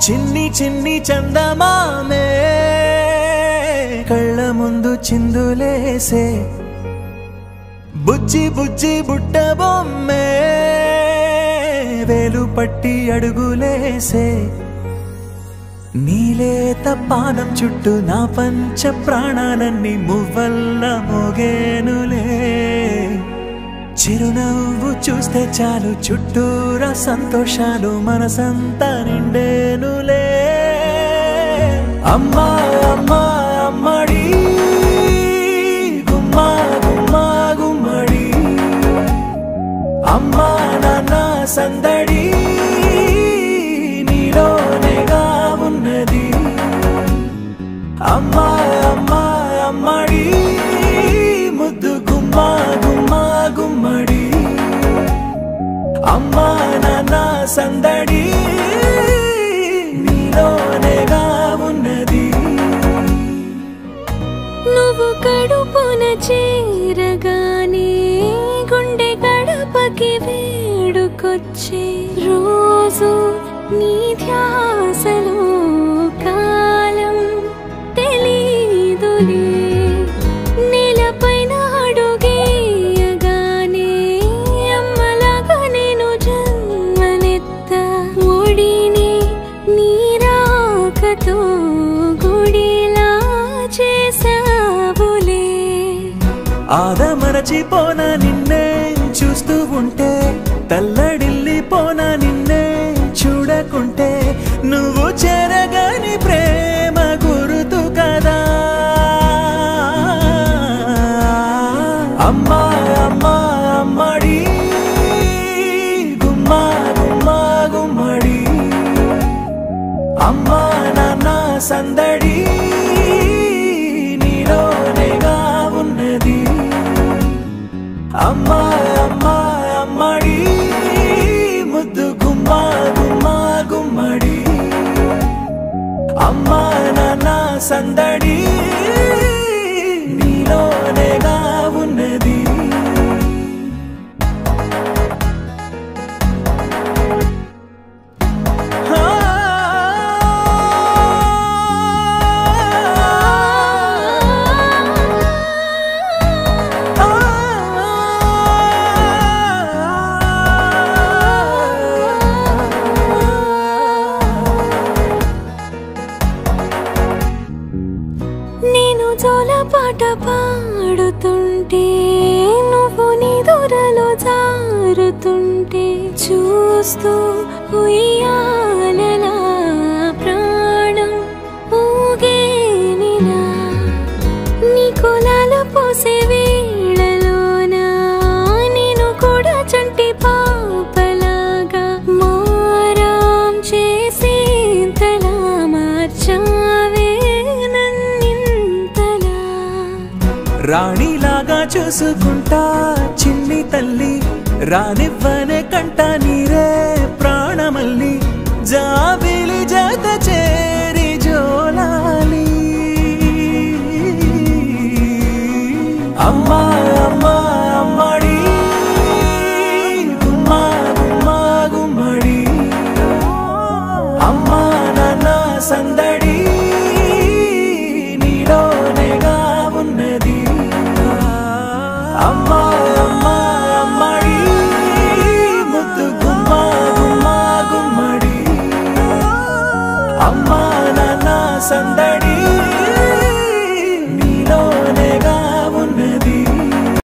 చిన్ని చిన్ని చందమామే కళ్ళ ముందు చిందులేసే బుజ్జి బుజ్జి బుట్ట బొమ్మే వేలు పట్టి అడుగులేసే నీలేత పానం చుట్టూ నా పంచ ప్రాణాలన్నీ మువ్వల్ల మోగేనులే చిరునవ్వు చూస్తే చాలు చుట్టూరా సంతోషాలు మనసంతా నిండేనులే అమ్మా అమ్మా అమ్మడి గుమ్మా గుమ్మా గుమ్మడి అమ్మా నాన్న సందడి నీలోనేగా ఉన్నది అమ్మా అమ్మా అమ్మడి ముద్దు గుమ్మా గుమ్మా గుమ్మడి అమ్మా నాన్న సందడి నీలోనేగా ఉన్నది నువ్వు కడుపున చేరగానే గుండె గడపకి వేడుకొచ్చే రోజు నీ ధ్యాసలో కాలం తెలీదులే నేలపైన అడుగేయగానే అమ్మలాగా నేను జన్మనెత్త ఒడిని నీ రాకతో గుడిలా చేసావులే ఆదమరచిపోనా నిన్నే చూస్తూ ఉంటే తల్లడిల్లిపోనా నిన్నే చూడకుంటే నువ్వు చెరగని ప్రేమ గురుతు కదా అమ్మా అమ్మా అమ్మడి గుమ్మా గుమ్మా గుమ్మడి అమ్మా నాన్న సందడి నీలోనేగా ఉన్నది అమ్మా అమ్మా అమ్మడి ముద్దు గుమ్మా గుమ్మా గుమ్మడి అమ్మా నాన్న సందడి నీలోనేగా ఉన్నది నేను జోలపాట పాడుతుంటే నువ్వు నిదురలో జారుతుంటే చూస్తూ ఉయ్యాలలా ప్రాణం ఊగేనిలా నీ కులాల పోసే వేళలోన నేను కూడా చంటి పాపలాగా మారాం చేసేంతలా మార్చావే రాణిలాగా చూసుకుంటా చిన్ని తల్లి రానివ్వనే కంట నీరే ప్రాణమల్లి జాబిలి జత చేరి జోలాలి అమ్మా అమ్మా అమ్మడి గుమ్మా గుమ్మా గుమ్మడి అమ్మా నాన్న సందడి నీలోనేగా ఉన్నది అమ్మా అమ్మా అమ్మడి ముద్దు గుమ్మా గుమ్మా గుమ్మడి అమ్మా నాన్న సందడి